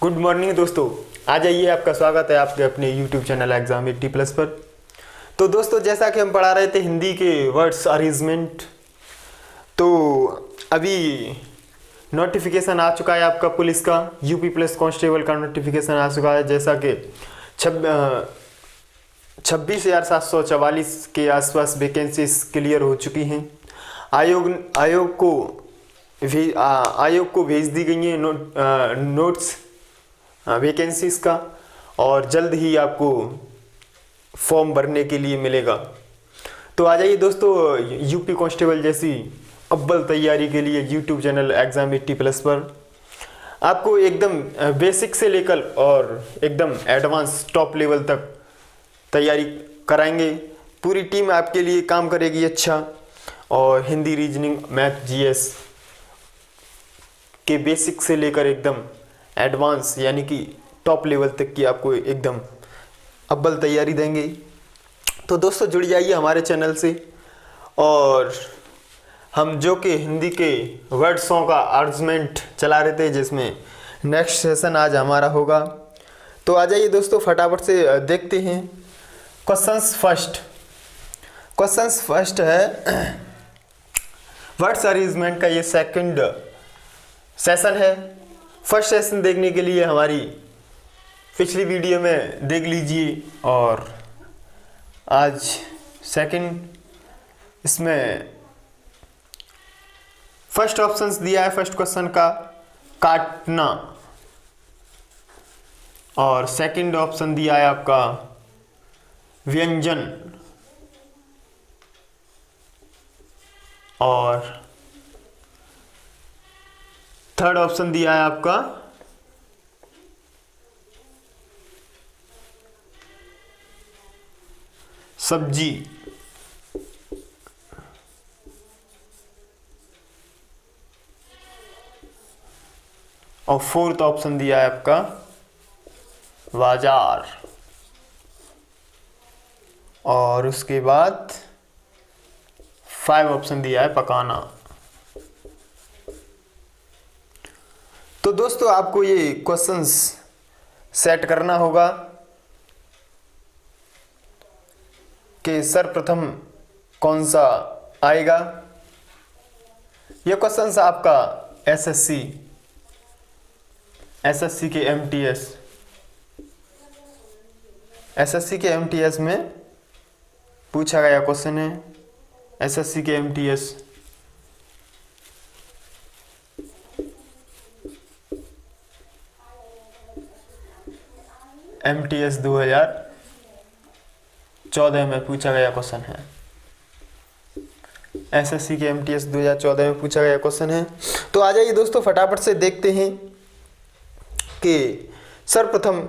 Good morning दोस्तों। आ जाइए, आपका स्वागत है आपके अपने यूट्यूब चैनल एग्जाम 80+ पर। तो दोस्तों, जैसा कि हम पढ़ा रहे थे हिंदी के वर्ड्स अरेंजमेंट, तो अभी नोटिफिकेशन आ चुका है आपका पुलिस का, यूपी पुलिस कांस्टेबल का नोटिफिकेशन आ चुका है। जैसा कि 26,744 के आसपास वैकेंसीज क्लियर हो चुकी हैं। आयोग को भेज दी गई है नोट्स वैकेंसीज का, और जल्द ही आपको फॉर्म भरने के लिए मिलेगा। तो आ जाइए दोस्तों, यूपी कांस्टेबल जैसी अव्वल तैयारी के लिए यूट्यूब चैनल एग्जाम 80+ पर आपको एकदम बेसिक से लेकर और एकदम एडवांस टॉप लेवल तक तैयारी कराएंगे। पूरी टीम आपके लिए काम करेगी अच्छा, और हिंदी, रीजनिंग, मैथ, जीएस के बेसिक से लेकर एकदम एडवांस यानी कि टॉप लेवल तक की आपको एकदम अव्वल तैयारी देंगे। तो दोस्तों, जुड़ जाइए हमारे चैनल से। और हम जो कि हिंदी के वर्ड्सों का अरेंजमेंट चला रहे थे, जिसमें नेक्स्ट सेशन आज हमारा होगा। तो आ जाइए दोस्तों, फटाफट से देखते हैं। क्वेश्चंस फर्स्ट है वर्ड्स अरेंजमेंट का। ये सेकंड सेशन है। फर्स्ट सेशन देखने के लिए हमारी पिछली वीडियो में देख लीजिए, और आज सेकंड, इसमें फर्स्ट ऑप्शंस दिया है फर्स्ट क्वेश्चन का काटना, और सेकंड ऑप्शन दिया है आपका व्यंजन, और थर्ड ऑप्शन दिया है आपका सब्जी, और फोर्थ ऑप्शन दिया है आपका बाजार, और उसके बाद 5 ऑप्शन दिया है पकाना। तो दोस्तों, आपको ये क्वेश्चंस सेट करना होगा कि सर्वप्रथम कौन सा आएगा। ये क्वेश्चंस आपका एसएससी के एमटीएस में पूछा गया क्वेश्चन है। एसएससी के एमटीएस 2014 में पूछा गया क्वेश्चन है। एसएससी के एमटीएस 2014 में पूछा गया क्वेश्चन है। तो आ जाइए दोस्तों, फटाफट से देखते हैं कि सर्वप्रथम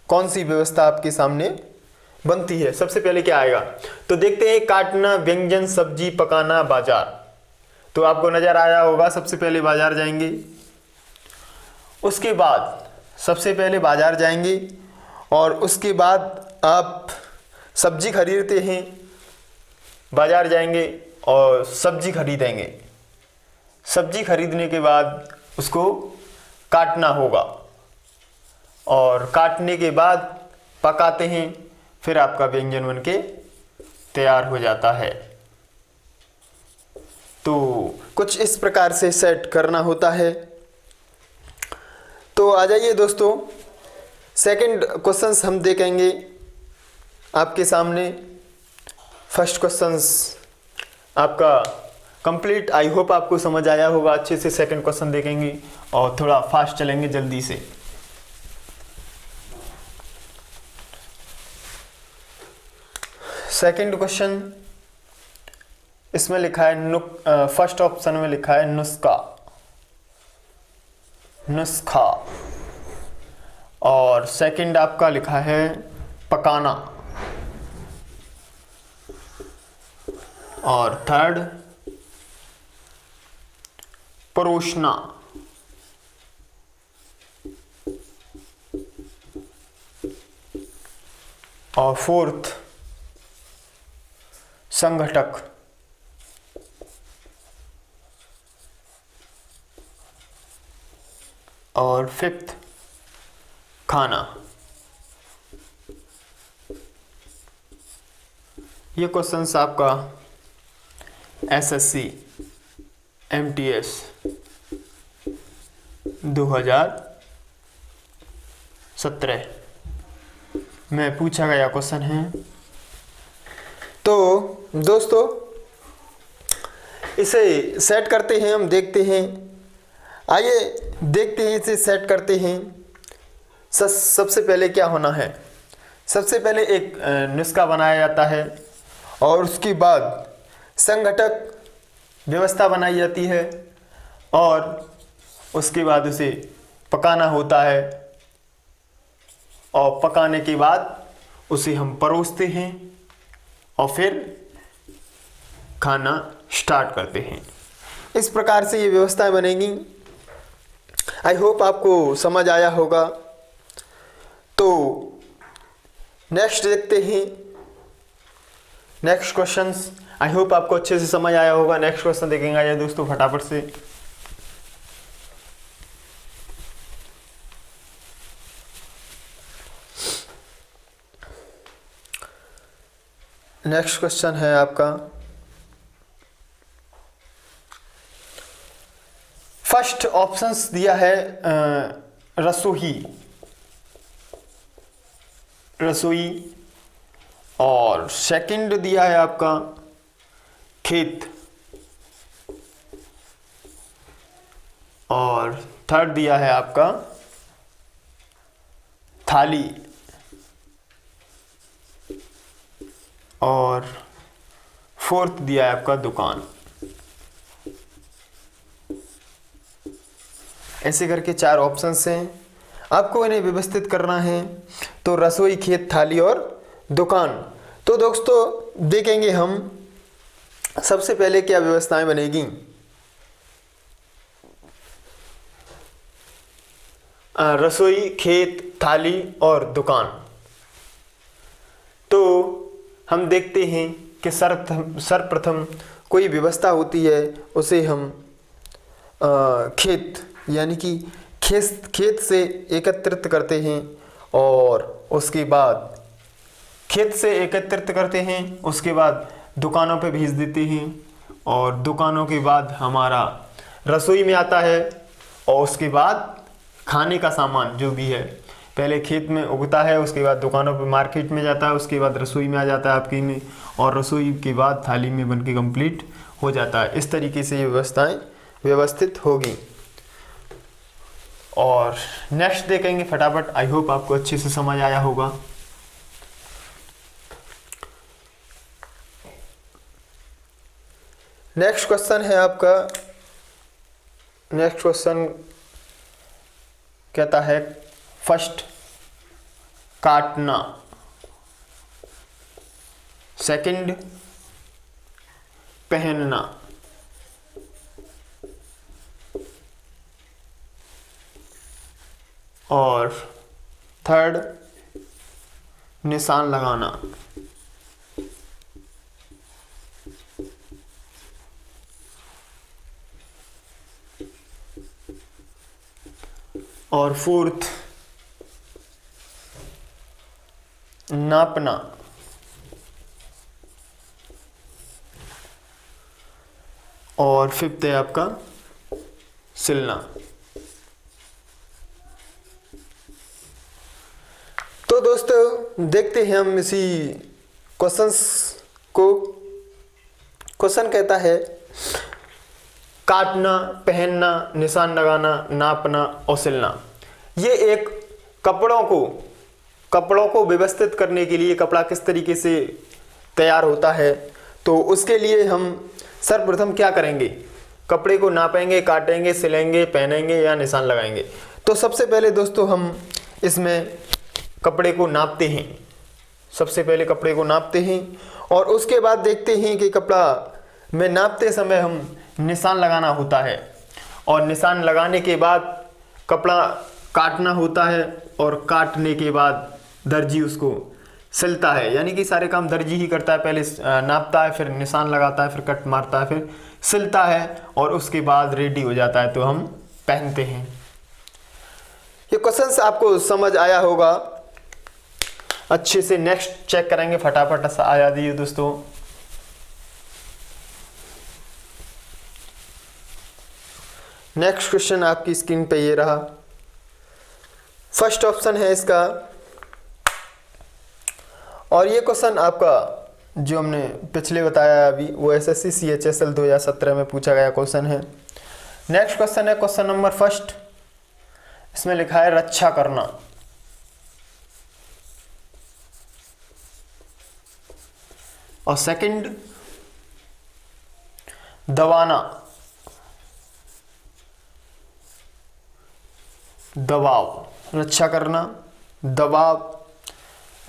कौन सी व्यवस्था आपके सामने बनती है। सबसे पहले क्या आएगा, तो देखते हैं काटना, व्यंजन, सब्जी, पकाना, बाजार। तो आपको नजर आया होगा, सबसे पहले बाजार जाएंगे, उसके बाद सबसे पहले बाजार जाएंगे, और उसके बाद आप सब्जी खरीदते हैं, बाजार जाएंगे और सब्जी खरीदेंगे। सब्जी खरीदने के बाद उसको काटना होगा, और काटने के बाद पकाते हैं, फिर आपका व्यंजन बनके तैयार हो जाता है। तो कुछ इस प्रकार से सेट करना होता है। तो आ जाइए दोस्तों, सेकंड क्वेश्चंस हम देखेंगे आपके सामने। फर्स्ट क्वेश्चंस आपका कंप्लीट, आई होप आपको समझ आया होगा अच्छे से। सेकंड क्वेश्चन देखेंगे और थोड़ा फास्ट चलेंगे जल्दी से। सेकंड क्वेश्चन, इसमें लिखा है फर्स्ट ऑप्शन में लिखा है नुस्खा, और सेकंड आपका लिखा है पकाना, और थर्ड परोसना, और फोर्थ संघटक, और फिफ्थ खाना। ये क्वेश्चंस आपका एसएससी एमटीएस 2017 में पूछा गया क्वेश्चन है। तो दोस्तों इसे सेट करते हैं, हम देखते हैं। आइए देखते हैं, इसे सेट करते हैं। सबसे पहले क्या होना है, सबसे पहले एक नुस्खा बनाया जाता है और उसके बाद संघटक व्यवस्था बनाई जाती है और उसके बाद उसे पकाना होता है और पकाने के बाद उसे हम परोसते हैं और फिर खाना स्टार्ट करते हैं। इस प्रकार से ये व्यवस्थाएं बनेंगी। आई होप आपको समझ आया होगा। तो नेक्स्ट देखते हैं, नेक्स्ट क्वेश्चंस। आई होप आपको अच्छे से समझ आया होगा। नेक्स्ट क्वेश्चन देखेंगे। आइए दोस्तों फटाफट से। नेक्स्ट क्वेश्चन है आपका, फर्स्ट ऑप्शंस दिया है रसोई और सेकंड दिया है आपका खेत और थर्ड दिया है आपका थाली और फोर्थ दिया है आपका दुकान। ऐसे करके 4 ऑप्शंस हैं, आपको इन्हें व्यवस्थित करना है। तो रसोई, खेत, थाली और दुकान। तो दोस्तों देखेंगे हम सबसे पहले क्या व्यवस्थाएं बनेगी। रसोई, खेत, थाली और दुकान। तो हम देखते हैं कि सर्वप्रथम कोई व्यवस्था होती है, उसे हम खेत यानी कि खेत से एकत्रित करते हैं और उसके बाद उसके बाद दुकानों पे भेज देते हैं और दुकानों के बाद हमारा रसोई में आता है और उसके बाद खाने का सामान जो भी है पहले खेत में उगता है, उसके बाद दुकानों पे मार्केट में जाता है, उसके बाद रसोई में आ जाता है आपकी में, और रसोई के बाद थाली में बनके कंप्लीट हो जाता है। इस तरीके से ये व्यवस्थाएं व्यवस्थित होगी। और नेक्स्ट देखेंगे फटाफट। आई होप आपको अच्छे से समझ आया होगा। नेक्स्ट क्वेश्चन है आपका, नेक्स्ट क्वेश्चन कहता है फर्स्ट काटना, सेकंड पहनना और थर्ड निशान लगाना। और फोर्थ नापना। और फिफ्थ है आपका सिलना। तो दोस्तों देखते हैं हम इसी क्वेश्चंस को। क्वेश्चन कहता है काटना, पहनना, निशान लगाना, नापना और सिलना। ये एक कपड़ों को व्यवस्थित करने के लिए कपड़ा किस तरीके से तैयार होता है, तो उसके लिए हम सर्वप्रथम क्या करेंगे, कपड़े को नापेंगे, काटेंगे, सिलेंगे, पहनेंगे या निशान लगाएंगे। तो सबसे पहले दोस्तों हम इसमें कपड़े को नापते हैं। सबसे पहले कपड़े को नापते हैं और उसके बाद देखते हैं कि कपड़ा में नापते समय हम निशान लगाना होता है और निशान लगाने के बाद कपड़ा काटना होता है और काटने के बाद दर्जी उसको सिलता है। यानी कि सारे काम दर्जी ही करता है। पहले नापता है, फिर निशान लगाता है, फिर कट मारता है, फिर सिलता है और उसके बाद रेडी हो जाता है तो हम पहनते हैं। ये क्वेश्चंस आपको समझ आया होगा अच्छे से। नेक्स्ट चेक करेंगे, फटाफट आ जाती है दोस्तों। नेक्स्ट क्वेश्चन आपकी स्क्रीन पे ये रहा, फर्स्ट ऑप्शन है इसका। और ये क्वेश्चन आपका जो हमने पिछले बताया अभी, वो एसएससी CHSL 2017 में पूछा गया क्वेश्चन है। नेक्स्ट क्वेश्चन है क्वेश्चन नंबर फर्स्ट, इसमें लिखा है रक्षा करना। और सेकंड दबाना, दबाव, रक्षा करना, दबाव,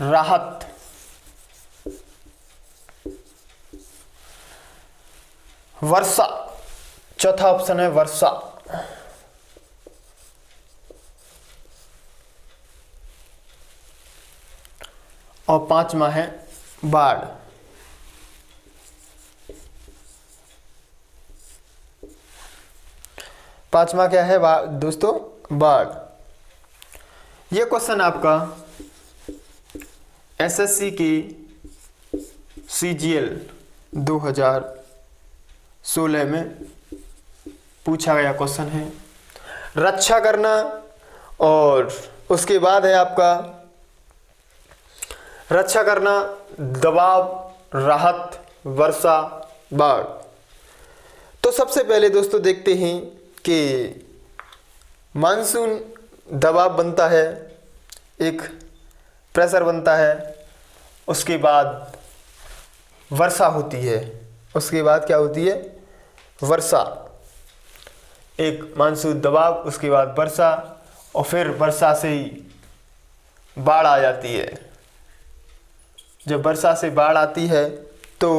राहत, वर्षा। चौथा ऑप्शन है वर्षा। और पांचवा है बाढ़। पांचवा क्या है दोस्तों? बाढ़। ये क्वेश्चन आपका एसएससी की CGL 2016 में पूछा गया क्वेश्चन है। रक्षा करना और उसके बाद है आपका रक्षा करना, दबाव, राहत, वर्षा, बाढ़। तो सबसे पहले दोस्तों देखते हैं कि मानसून दबाव बनता है, एक प्रेशर बनता है, उसके बाद वर्षा होती है। उसके बाद क्या होती है? वर्षा। एक मानसून दबाव, उसके बाद वर्षा, और फिर वर्षा से ही बाढ़ आ जाती है। जब वर्षा से बाढ़ आती है तो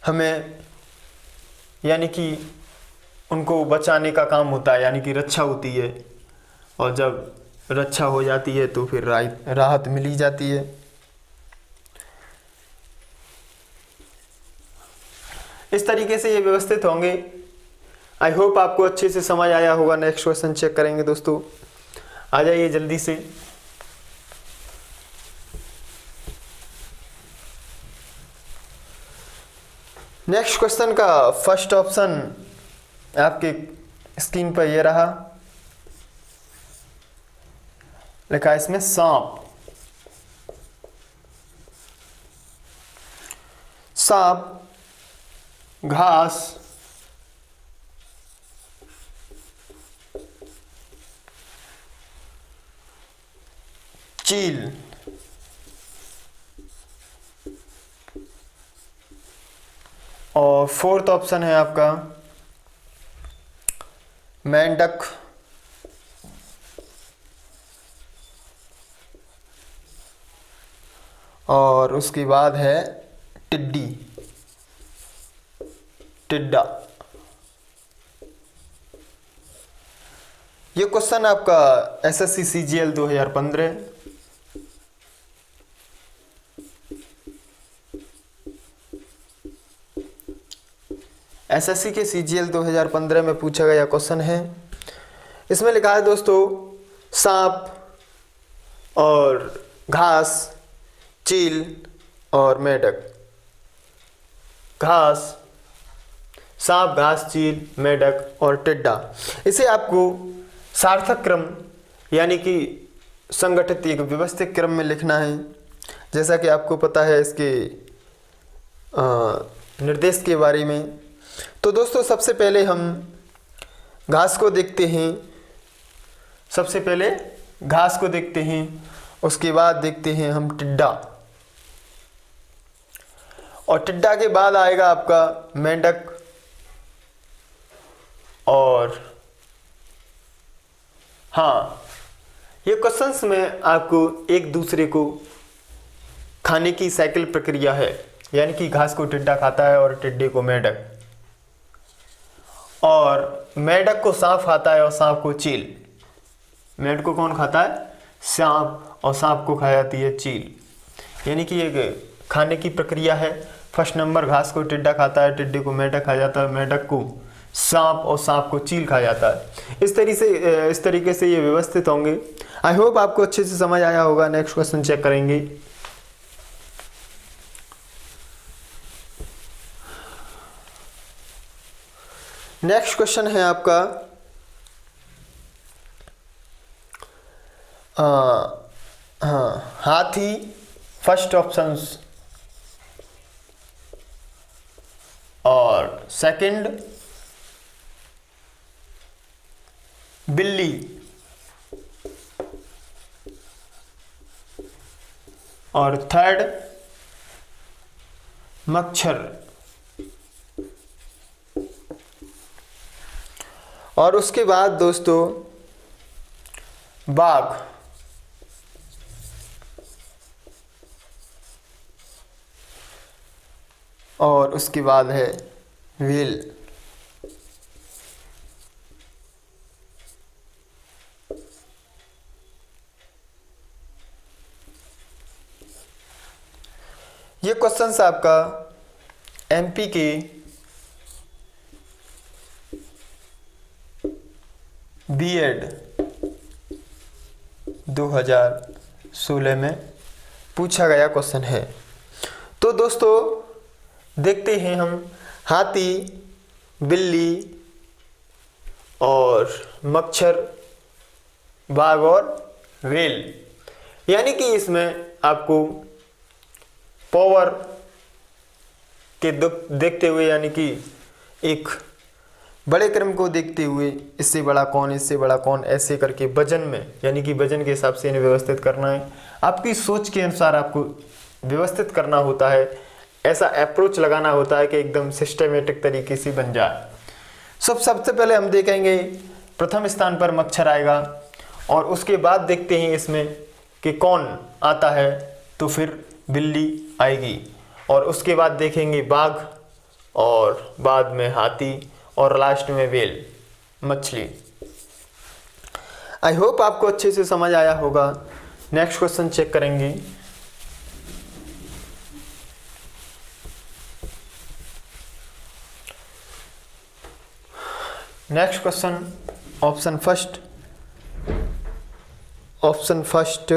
हमें यानी कि उनको बचाने का काम होता है, यानी कि रक्षा होती है। और जब रक्षा हो जाती है तो फिर राहत मिली जाती है। इस तरीके से ये व्यवस्थित होंगे। आई होप आपको अच्छे से समझ आया होगा। नेक्स्ट क्वेश्चन चेक करेंगे दोस्तों, आ जाइए जल्दी से। नेक्स्ट क्वेश्चन का फर्स्ट ऑप्शन आपके स्क्रीन पर ये रहा, लिखा है इसमें सांप। सांप, घास, चील, और फोर्थ ऑप्शन है आपका मेंढक, और उसके बाद है टिड्डी, टिड्डा। ये क्वेश्चन आपका एसएससी CGL 2015 एसएससी के CGL 2015 में पूछा गया क्वेश्चन है। इसमें लिखा है दोस्तों सांप और घास, चील और मेंढक। घास, सांप, घास, चील, मेंढक और टिड्डा। इसे आपको सार्थक क्रम यानी कि संगठित एक व्यवस्थित क्रम में लिखना है। जैसा कि आपको पता है इसके निर्देश के बारे में। तो दोस्तों सबसे पहले हम घास को देखते हैं। सबसे पहले घास को देखते हैं, उसके बाद देखते हैं हम टिड्डा, और टिड्डा के बाद आएगा आपका मेंढक, और हाँ, ये क्वेश्चंस में आपको एक दूसरे को खाने की साइकिल प्रक्रिया है, यानी कि घास को टिड्डा खाता है और टिड्डे को मेंढक, और मेंढक को सांप खाता है और सांप को चील। मेंढक को कौन खाता है? सांप, और सांप को खा जाती है चील। यानी कि एक खाने की प्रक्रिया है। फर्स्ट नंबर घास को टिड्डा खाता है, टिड्डे को मेंढक खा जाता है, मेंढक को सांप और सांप को चील खा जाता है। इस तरीके से ये व्यवस्थित होंगे। आई होप आपको अच्छे से समझ आया होगा। नेक्स्ट क्वेश्चन चेक करेंगे। नेक्स्ट क्वेश्चन है आपका हाथी फर्स्ट ऑप्शंस और सेकंड बिल्ली और थर्ड मच्छर और उसके बाद दोस्तों बाघ और उसके बाद है व्हेल। ये क्वेश्चंस आपका एमपी के बीएड 2016 में पूछा गया क्वेश्चन है। तो दोस्तों देखते हैं हम हाथी, बिल्ली और मच्छर, बाघ और व्हेल, यानी कि इसमें आपको पावर के देखते हुए, यानी कि एक बड़े क्रम को देखते हुए इससे बड़ा कौन, इससे बड़ा कौन, ऐसे करके वजन में, यानी कि वजन के हिसाब से इन्हें व्यवस्थित करना है। आपकी सोच के अनुसार आपको व्यवस्थित करना होता है, ऐसा अप्रोच लगाना होता है कि एकदम सिस्टमेटिक तरीके से बन जाए। सबसे पहले हम देखेंगे प्रथम स्थान पर मच्छर आएगा और उसके बाद देखते हैं इसमें कि कौन आता है, तो फिर बिल्ली आएगी और उसके बाद देखेंगे बाघ और बाद में हाथी और लास्ट में व्हेल, मछली। आई होप आपको अच्छे से समझ आया होगा। नेक्स्ट क्वेश्चन चेक करेंगे। नेक्स्ट क्वेश्चन ऑप्शन फर्स्ट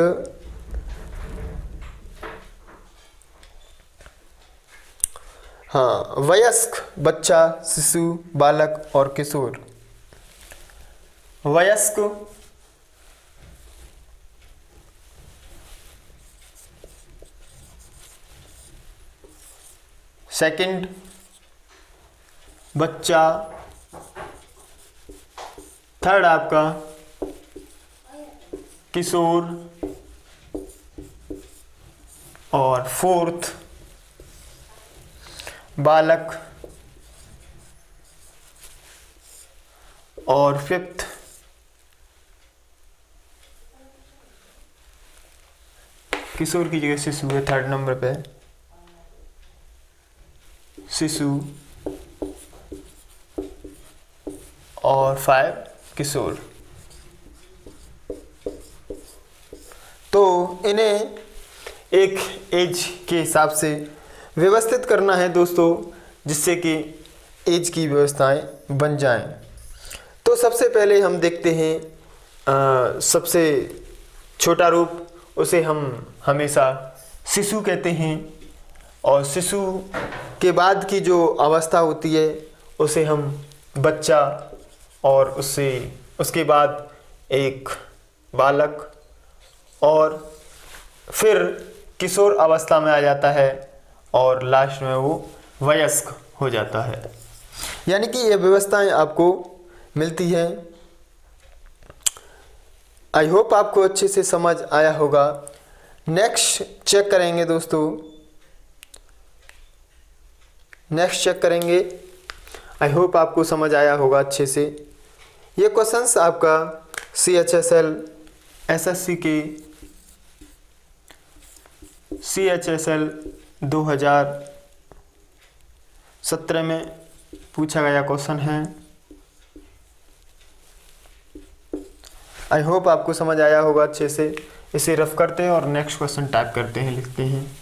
हाँ, वयस्क, बच्चा, शिशु, बालक और किशोर। वयस्क, सेकंड बच्चा, थर्ड आपका किशोर और फोर्थ बालक और फिफ्थ किशोर की जगह शिशु है थर्ड नंबर पे, शिशु और 5 किशोर। तो इन्हें एक एज के हिसाब से व्यवस्थित करना है दोस्तों, जिससे कि एज की व्यवस्थाएं बन जाएं। तो सबसे पहले हम देखते हैं सबसे छोटा रूप, उसे हम हमेशा शिशु कहते हैं और शिशु के बाद की जो अवस्था होती है उसे हम बच्चा और उसके बाद एक बालक और फिर किशोर अवस्था में आ जाता है और लास्ट में वो वयस्क हो जाता है। यानी कि ये व्यवस्थाएं आपको मिलती हैं। आई होप आपको अच्छे से समझ आया होगा। नेक्स्ट चेक करेंगे दोस्तों, आई होप आपको समझ आया होगा अच्छे से। ये क्वेश्चंस आपका CHSL SSC के CHSL 2017 में पूछा गया क्वेश्चन है। आई होप आपको समझ आया होगा अच्छे से। इसे रफ करते हैं और नेक्स्ट क्वेश्चन टाइप करते हैं, लिखते हैं।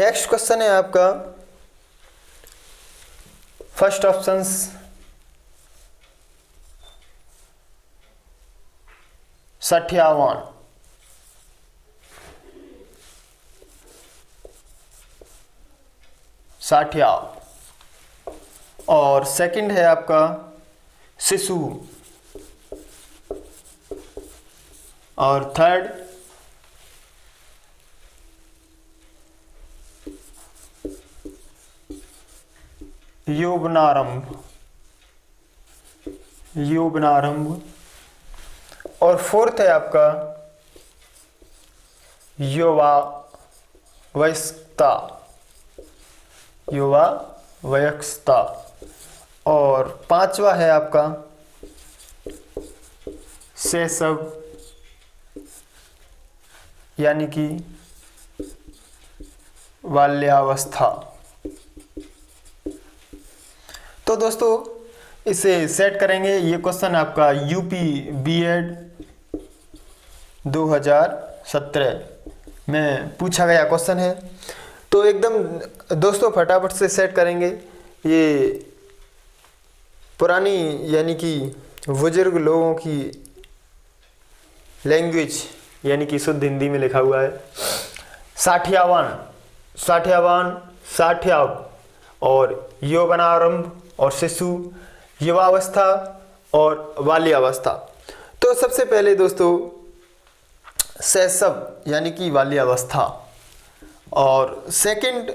नेक्स्ट क्वेश्चन है आपका फर्स्ट ऑप्शन 57, और सेकंड है आपका शिशु, और थर्ड यौवनारंभ, और फोर्थ है आपका युवा वयस्कता, और पांचवा है आपका शैशव यानी कि बाल्यावस्था। तो दोस्तों इसे सेट करेंगे। ये क्वेश्चन आपका यूपी बीएड 2017 में पूछा गया क्वेश्चन है। तो एकदम दोस्तों फटाफट से सेट करेंगे। ये पुरानी यानी कि बुजुर्ग लोगों की लैंग्वेज यानी कि शुद्ध हिंदी में लिखा हुआ है। 60 और यौवनारंभ और शिशु, युवावस्था और बाल्यावस्था। तो सबसे पहले दोस्तों शैशव यानी कि बाल्यावस्था, और सेकंड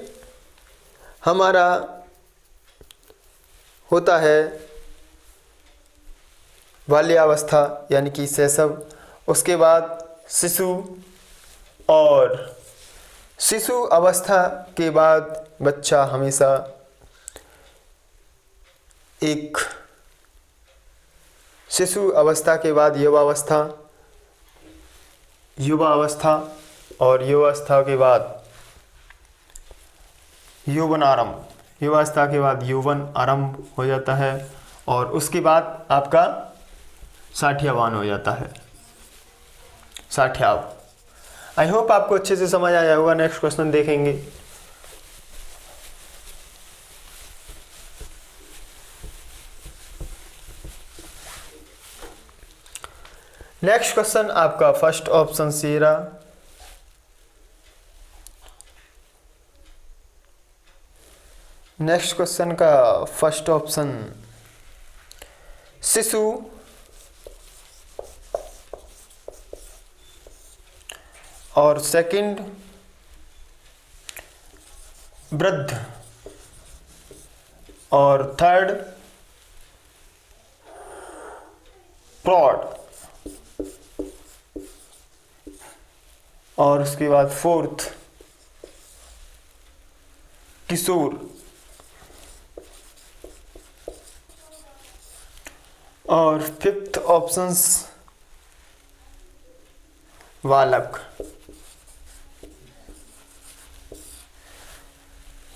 हमारा होता है बाल्यावस्था यानी कि शैशव, उसके बाद शिशु, और शिशु अवस्था के बाद बच्चा हमेशा एक शिशु अवस्था के बाद युवावस्था, और युवावस्था के बाद यौवनारंभ, युवावस्था के बाद यौवन आरंभ हो जाता है, और उसके बाद आपका 60वां हो जाता है। 60वां। आई होप आपको अच्छे से समझ आया होगा। नेक्स्ट क्वेश्चन देखेंगे। नेक्स्ट क्वेश्चन आपका फर्स्ट ऑप्शन से रहा। नेक्स्ट क्वेश्चन का फर्स्ट ऑप्शन शिशु, और सेकंड वृद्ध, और थर्ड प्रौढ़, और उसके बाद फोर्थ किशोर, और फिफ्थ ऑप्शंस बालक।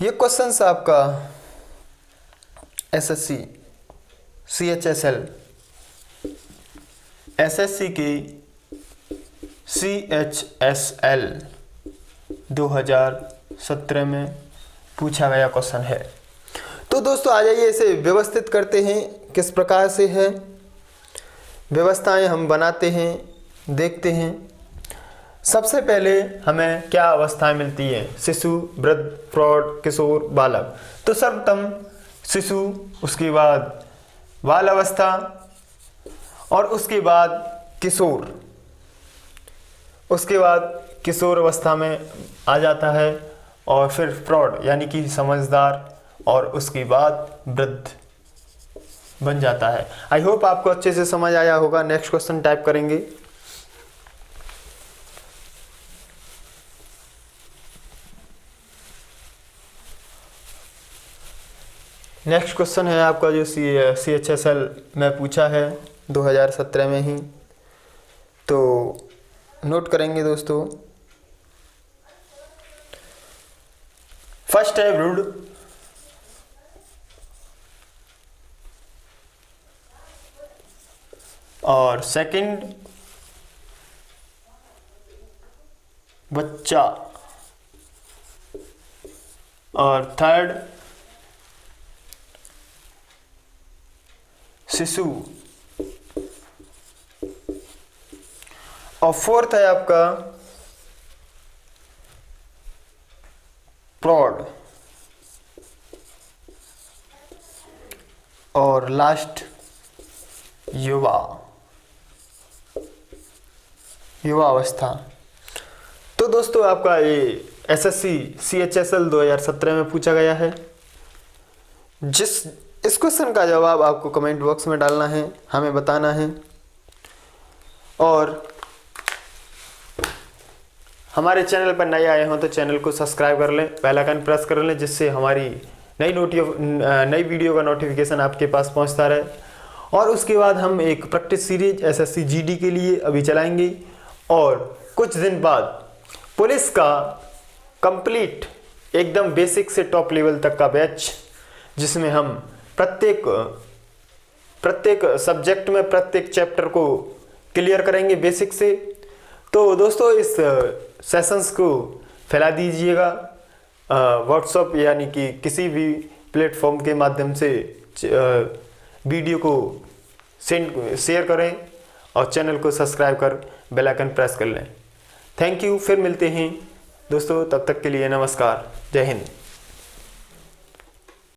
ये क्वेश्चंस आपका एसएससी CHSL एसएससी की CHSL 2017 में पूछा गया क्वेश्चन है। तो दोस्तों आ जाइए इसे व्यवस्थित करते हैं, किस प्रकार से है व्यवस्थाएं हम बनाते हैं, देखते हैं। सबसे पहले हमें क्या अवस्थाएं मिलती हैं? शिशु, वृद्ध, प्रौढ़, किशोर, बालक। तो सर्वप्रथम शिशु, उसके बाद बाल अवस्था, और उसके बाद किशोर, उसके बाद किशोर अवस्था में आ जाता है, और फिर प्रौढ़ यानी कि समझदार, और उसके बाद वृद्ध बन जाता है। आई होप आपको अच्छे से समझ आया होगा। नेक्स्ट क्वेश्चन टाइप करेंगे। नेक्स्ट क्वेश्चन है आपका जो CHSL में पूछा है 2017 में ही, तो नोट करेंगे दोस्तों। फर्स्ट है वृद्ध, और सेकंड बच्चा, और थर्ड शिशु, और फोर्थ है आपका प्रौढ़, और लास्ट युवा, युवा अवस्था। तो दोस्तों आपका ये एसएससी CHSL 2017 में पूछा गया है। इस क्वेश्चन का जवाब आपको कमेंट बॉक्स में डालना है, हमें बताना है, और हमारे चैनल पर नए आए हों तो चैनल को सब्सक्राइब कर लें, बेल आइकन प्रेस कर लें, जिससे हमारी नई वीडियो का नोटिफिकेशन आपके पास पहुंचता रहे। और उसके बाद हम एक प्रैक्टिस सीरीज SSC GD के लिए अभी चलाएंगे, और कुछ दिन बाद पुलिस का कंप्लीट एकदम बेसिक से टॉप लेवल तक का बैच, जिसमें हम प्रत्येक सब्जेक्ट में प्रत्येक चैप्टर को क्लियर करेंगे बेसिक से। तो दोस्तों इस सेशंस को फैला दीजिएगा व्हाट्सएप यानी कि किसी भी प्लेटफॉर्म के माध्यम से, वीडियो को शेयर करें और चैनल को सब्सक्राइब कर बेल आइकन प्रेस कर लें। थैंक यू, फिर मिलते हैं दोस्तों, तब तक के लिए नमस्कार, जय हिंद।